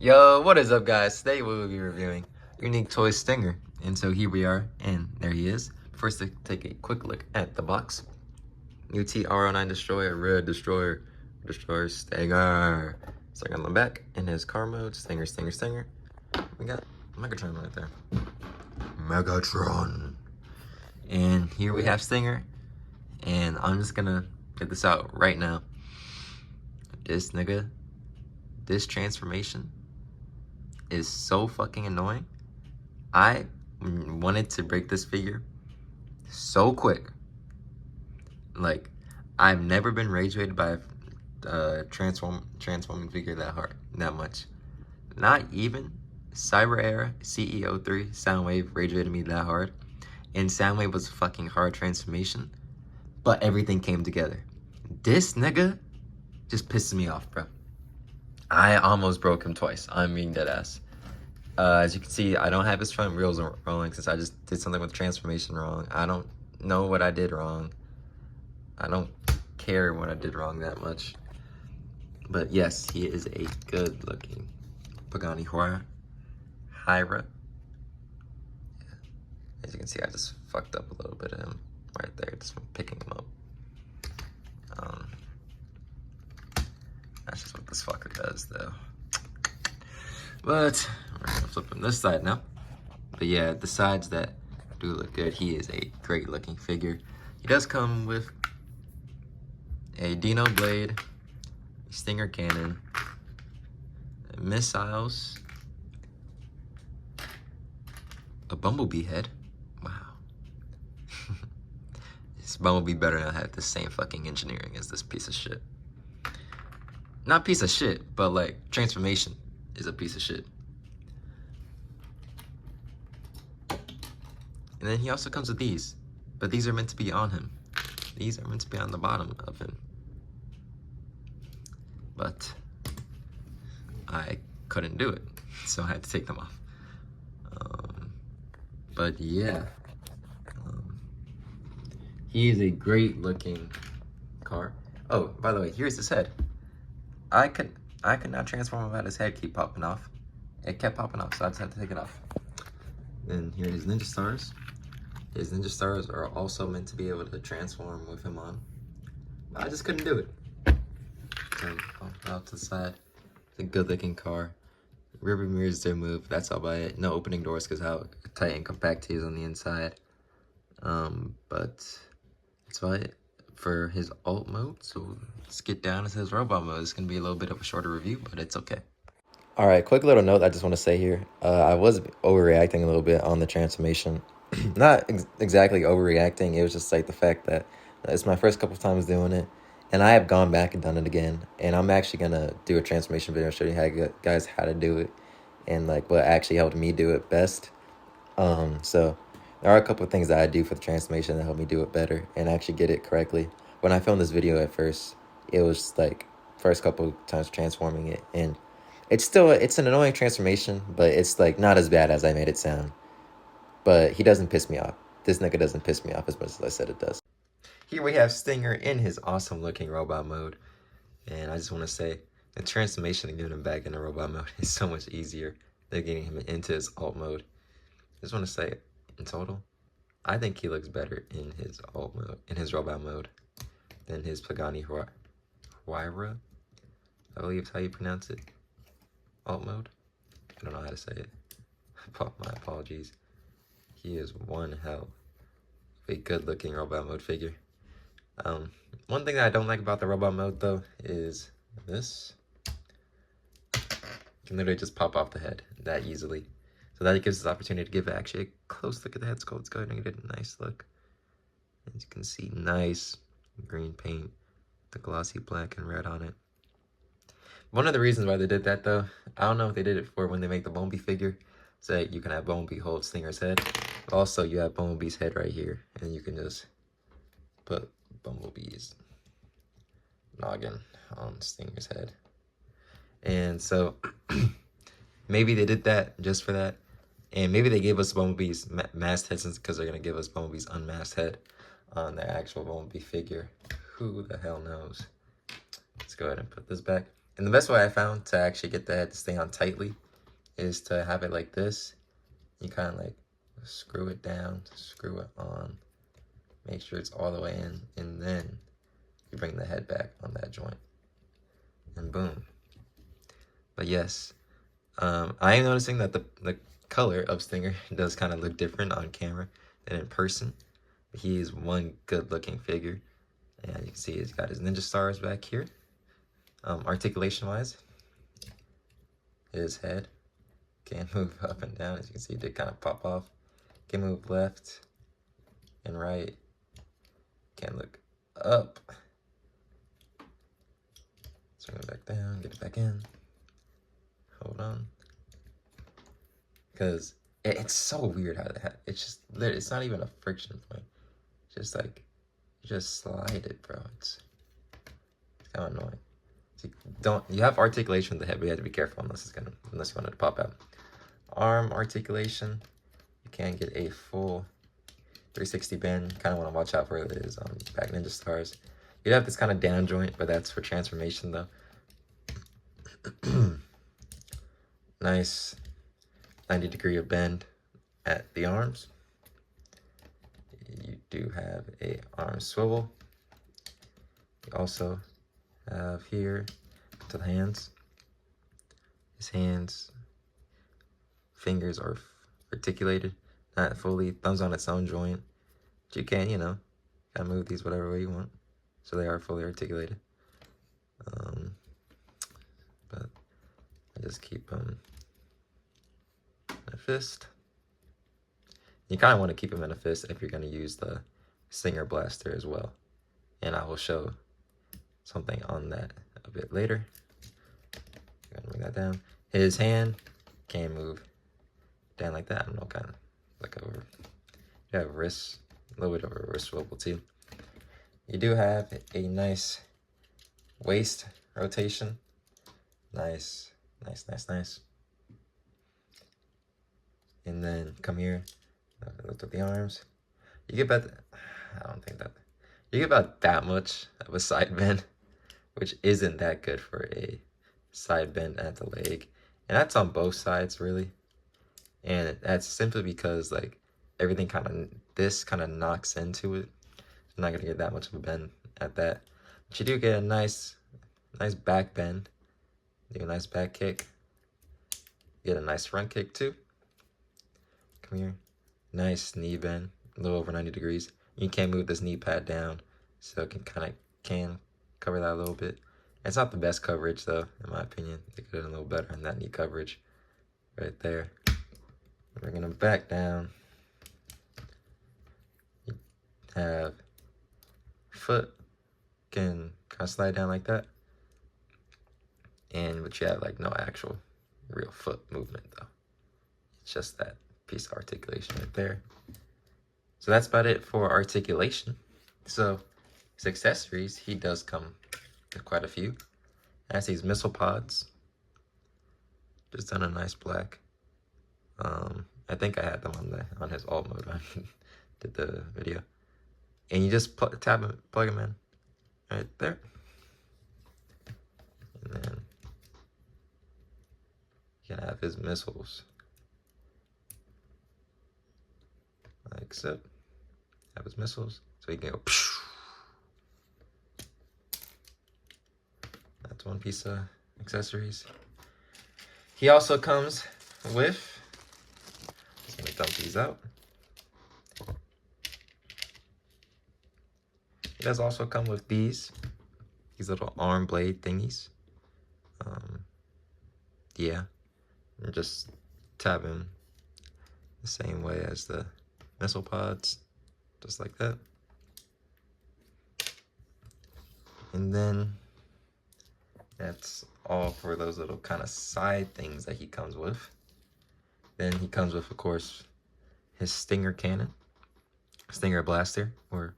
Yo, what is up, guys? Today we will be reviewing Unique Toy Stinger. And so here we are, and there he is. First, to take a quick look at the box. UT R-09 Destroyer, Red Destroyer, Destroyer Stinger. Stinger on the back, in his car mode, Stinger, Stinger, Stinger. We got Megatron right there. Megatron. And here we have Stinger. And I'm just gonna get this out right now. This nigga, this transformation is so fucking annoying. I wanted to break this figure so quick. Like, I've never been rage baited by a transforming figure that much. Not even Cyber Era CEO3 Soundwave rage baited me that hard. And Soundwave was a fucking hard transformation, but everything came together. This nigga just pisses me off, bro. I almost broke him twice. I'm being dead ass. As you can see, I don't have his front wheels rolling since I just did something with transformation wrong. I don't know what I did wrong. I don't care what I did wrong that much. But yes, he is a good looking Pagani Hyra. As you can see, I just fucked up a little bit of him right there, just from picking him up. That's just what this fucker does, though. But we're gonna flip him this side now. But yeah, the sides that do look good, he is a great looking figure. He does come with a Dino blade, a Stinger cannon, missiles, a Bumblebee head. Wow. This Bumblebee better not have the same fucking engineering as this piece of shit. Not piece of shit, but like transformation is a piece of shit. And then he also comes with these, but these are meant to be on him. These are meant to be on the bottom of him. But I couldn't do it, so I had to take them off. But yeah, he is a great looking car. Oh, by the way, here's his head. I could not transform him without his head keep popping off. It kept popping off, so I just had to take it off. Then here are his Ninja Stars. His Ninja Stars are also meant to be able to transform with him on. But I just couldn't do it. So out to the side. It's a good looking car. Rear mirrors do move, that's all by it. No opening doors because how tight and compact he is on the inside. But that's about it for his alt mode. So let's get down to his robot mode. It's gonna be a little bit of a shorter review, but it's okay. All right, quick little note I just want to say here. I was overreacting a little bit on the transformation. Not exactly overreacting. It was just like the fact that it's my first couple of times doing it, and I have gone back and done it again. And I'm actually gonna do a transformation video and show you guys how to do it, and like what actually helped me do it best. So there are a couple of things that I do for the transformation that help me do it better and actually get it correctly. When I filmed this video at first, it was like first couple of times transforming it, and it's an annoying transformation, but it's like not as bad as I made it sound. But he doesn't piss me off. This nigga doesn't piss me off as much as I said it does. Here we have Stinger in his awesome looking robot mode. And I just want to say, the transformation of getting him back into robot mode is so much easier than getting him into his alt mode. I just want to say, in total, I think he looks better in his alt mode, in his robot mode, than his Pagani Hyra, I believe is how you pronounce it. Alt mode? I don't know how to say it. My apologies. He is one hell of a good looking robot mode figure. One thing that I don't like about the robot mode though is this. You can literally just pop off the head that easily. So that gives us the opportunity to give actually a close look at the head sculpt. Let's go ahead and get a nice look. As you can see, nice green paint, the glossy black and red on it. One of the reasons why they did that though, I don't know if they did it for when they make the Bumblebee figure, so that you can have Bumblebee hold Stinger's head. Also, you have Bumblebee's head right here, and you can just put Bumblebee's noggin on Stinger's head. And so, maybe they did that just for that. And maybe they gave us Bumblebee's masked head because they're going to give us Bumblebee's unmasked head on the actual Bumblebee figure. Who the hell knows? Let's go ahead and put this back. And the best way I found to actually get the head to stay on tightly is to have it like this. You kind of like screw it down, screw it on, make sure it's all the way in, and then you bring the head back on that joint, and boom. But yes, I am noticing that the color of Stinger does kind of look different on camera than in person. He is one good looking figure, and you can see he's got his ninja stars back here. Articulation wise, his head can move up and down. As you can see, it did kind of pop off. Can move left and right. Can look up. Swing it back down, get it back in. Hold on. Because it's so weird how that, it's just, it's not even a friction point. It's just like, you just slide it, bro. It's kind of annoying. So you have articulation with the head, but you have to be careful unless you want it to pop out. Arm articulation, you can get a full 360 bend. Kind of want to watch out for it is on back ninja stars. You have this kind of down joint, but that's for transformation though. Nice 90-degree of bend at the arms. You do have a arm swivel. You also have here to the hands. His hands, fingers are articulated, not fully. Thumbs on its own joint. But you can, kind of move these whatever way you want. So they are fully articulated. But I just keep them in a fist. You kind of want to keep them in a fist if you're going to use the Stinger blaster as well. And I will show something on that a bit later. I'm gonna bring that down. His hand can move down like that. I don't know, kind of like over. You have wrist, a little bit of a wrist swivel too. You do have a nice waist rotation. Nice. And then come here, lift up the arms. You get about, you get about that much of a side bend, which isn't that good for a side bend at the leg. And that's on both sides really. And that's simply because like everything this kind of knocks into it. You're not gonna get that much of a bend at that. But you do get a nice back bend. Do a nice back kick. Get a nice front kick too. Come here. Nice knee bend, a little over 90 degrees. You can't move this knee pad down, so it can cover that a little bit. It's not the best coverage though, in my opinion. They could have done a little better on that knee coverage right there. Bringing them back down. You have foot can kind of slide down like that. But you have like no actual real foot movement though. It's just that piece of articulation right there. So that's about it for articulation. So his accessories, he does come with quite a few. Has these missile pods. Just done a nice black. I think I had them on his alt mode when I did the video. And you just plug them in right there. And then you can have his missiles like so. Have his missiles, so he can go. Pshh. That's one piece of accessories. He also comes with. Just gonna dump these out. He does also come with these little arm blade thingies. Yeah, and just tab him the same way as the missile pods, just like that. And then that's all for those little kind of side things that he comes with. Then he comes with, of course, his Stinger cannon, Stinger blaster, or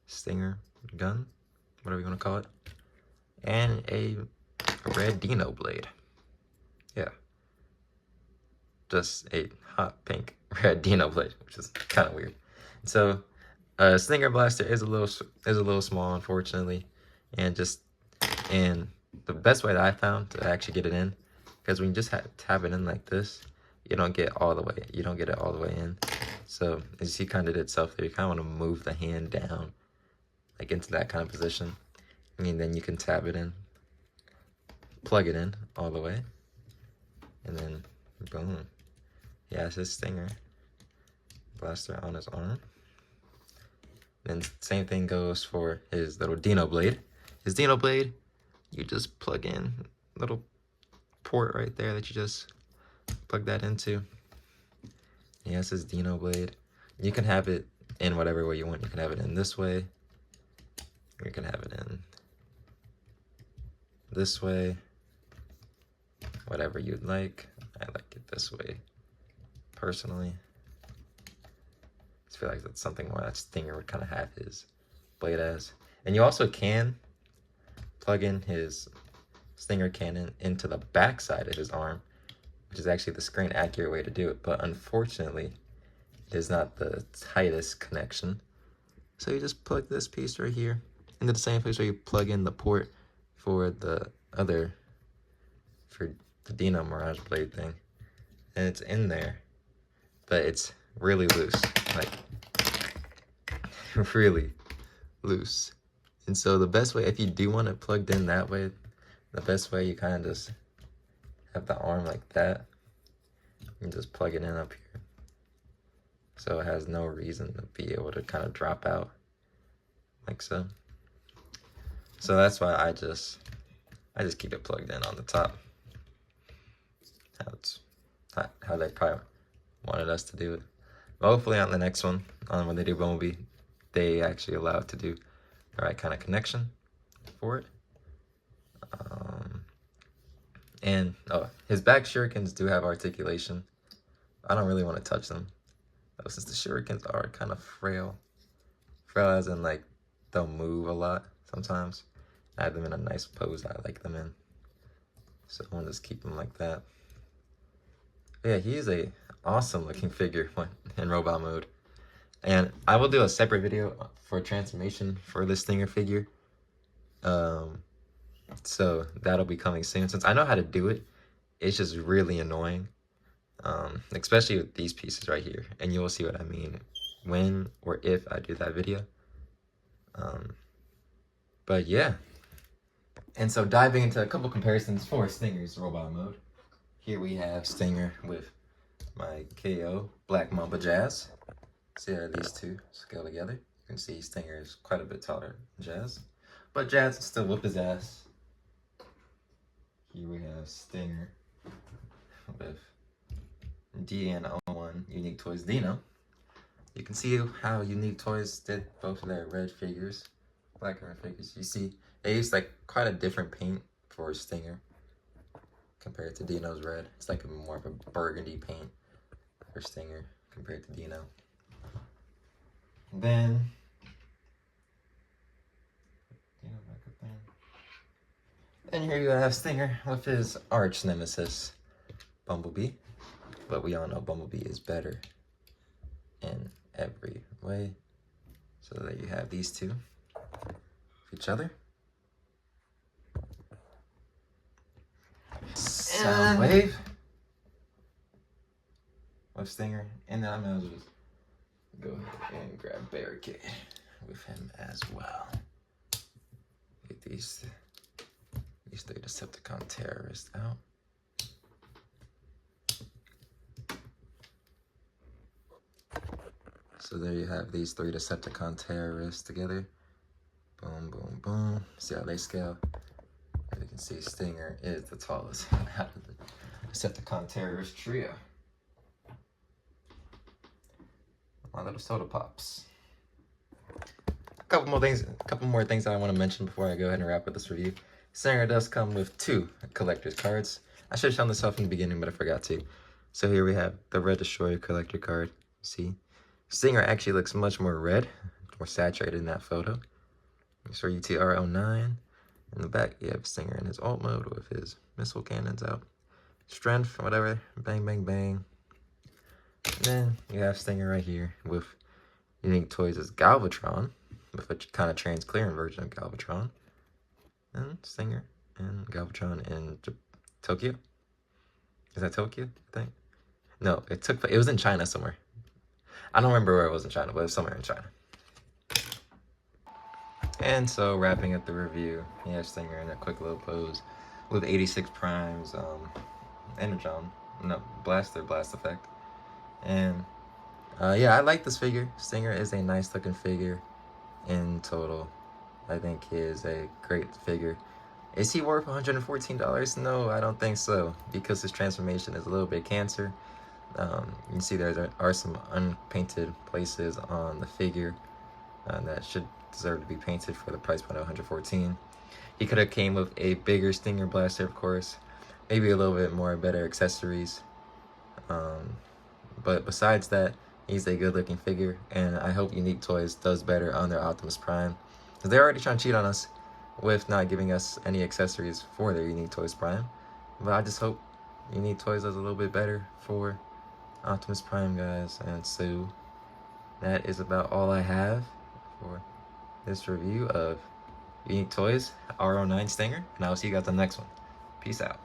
Stinger gun, whatever you want to call it, and a red Dino blade. Yeah, just a hot pink red Dino blade, which is kind of weird. So, Stinger blaster is a little small, unfortunately, and the best way that I found to actually get it in, because when you just tap it in like this, you don't get all the way. You don't get it all the way in. So as you see, kind of itself there, you kind of want to move the hand down, like into that kind of position, and then you can tap it in, plug it in all the way, and then boom. He has his stinger blaster on his arm. Then same thing goes for his little Dino blade. His Dino blade, you just plug in little port right there that you just plug that into. He has his Dino blade. You can have it in whatever way you want. You can have it in this way. Or you can have it in this way. Whatever you'd like. I like it this way, personally. I feel like that's something where that Stinger would kind of have his blade as. And you also can plug in his Stinger cannon into the back side of his arm, which is actually the screen accurate way to do it. But unfortunately, it is not the tightest connection. So you just plug this piece right here into the same place where you plug in the port for the Dino Mirage blade thing. And it's in there, but it's really loose, like really loose. And so the best way, if you do want it plugged in that way, the best way, you kind of just have the arm like that and just plug it in up here, so it has no reason to be able to kind of drop out like so. So that's why I just keep it plugged in on the top. How they probably wanted us to do it. But hopefully on the next one, when they do Bumblebee, they actually allow it to do the right kind of connection for it. And his back shurikens do have articulation. I don't really want to touch them, though, since the shurikens are kind of frail. Frail as in, like, they'll move a lot sometimes. I have them in a nice pose I like them in, so I'm gonna just keep them like that. But yeah, he is a awesome looking figure in robot mode, and I will do a separate video for transformation for this Stinger figure. So that'll be coming soon. Since I know how to do it, it's just really annoying, especially with these pieces right here, and you will see what I mean when or if I do that video. But yeah, and so diving into a couple comparisons for Stinger's robot mode. Here we have Stinger with my KO Black Mamba Jazz. See how these two scale together. You can see Stinger is quite a bit taller than Jazz, but Jazz can still whip his ass. Here we have Stinger with DN01 Unique Toys Dino. You can see how Unique Toys did both of their red figures, black and red figures. You see they used like quite a different paint for Stinger compared to Dino's red. It's like more of a burgundy paint for Stinger compared to Dino. Then and here you have Stinger with his arch nemesis, Bumblebee. But we all know Bumblebee is better in every way. So there you have these two with each other. Soundwave with Stinger, and then I'm gonna just go ahead and grab Barricade with him as well. Get these three Decepticon terrorists out. So there you have these three Decepticon terrorists together. Boom, boom, boom. See how they scale? As you can see, Stinger is the tallest out of the Decepticon terrorist trio. My little soda pops. A couple more things that I want to mention before I go ahead and wrap up this review. Stinger does come with 2 collector's cards. I should have shown this off in the beginning, but I forgot to. So here we have the Red Destroyer collector card. See? Stinger actually looks much more red, more saturated in that photo. So you see R-09. In the back, you have Stinger in his alt mode with his missile cannons out. Strength, whatever. Bang, bang, bang. And then you have Stinger right here with Unique Toys' Galvatron, with a kind of transparent version of Galvatron. And Stinger and Galvatron in Tokyo. Is that Tokyo? I think. No, it was in China somewhere. I don't remember where it was in China, but it was somewhere in China. And so wrapping up the review, yeah, Stinger in a quick little pose with 86 primes, Energon, no, blast effect. And yeah, I like this figure. Stinger is a nice looking figure in total. I think he is a great figure. Is he worth $114? No, I don't think so, because his transformation is a little bit cancer. You can see there are some unpainted places on the figure that should deserve to be painted for the price point of $114. He could have came with a bigger Stinger blaster, of course, maybe a little bit more better accessories. But besides that, he's a good looking figure, and I hope Unique Toys does better on their Optimus Prime, because they're already trying to cheat on us with not giving us any accessories for their Unique Toys Prime. But I just hope Unique Toys does a little bit better for Optimus Prime, guys. And so that is about all I have for this review of Unique Toys R-09 Stinger, and I will see you guys on the next one. Peace out.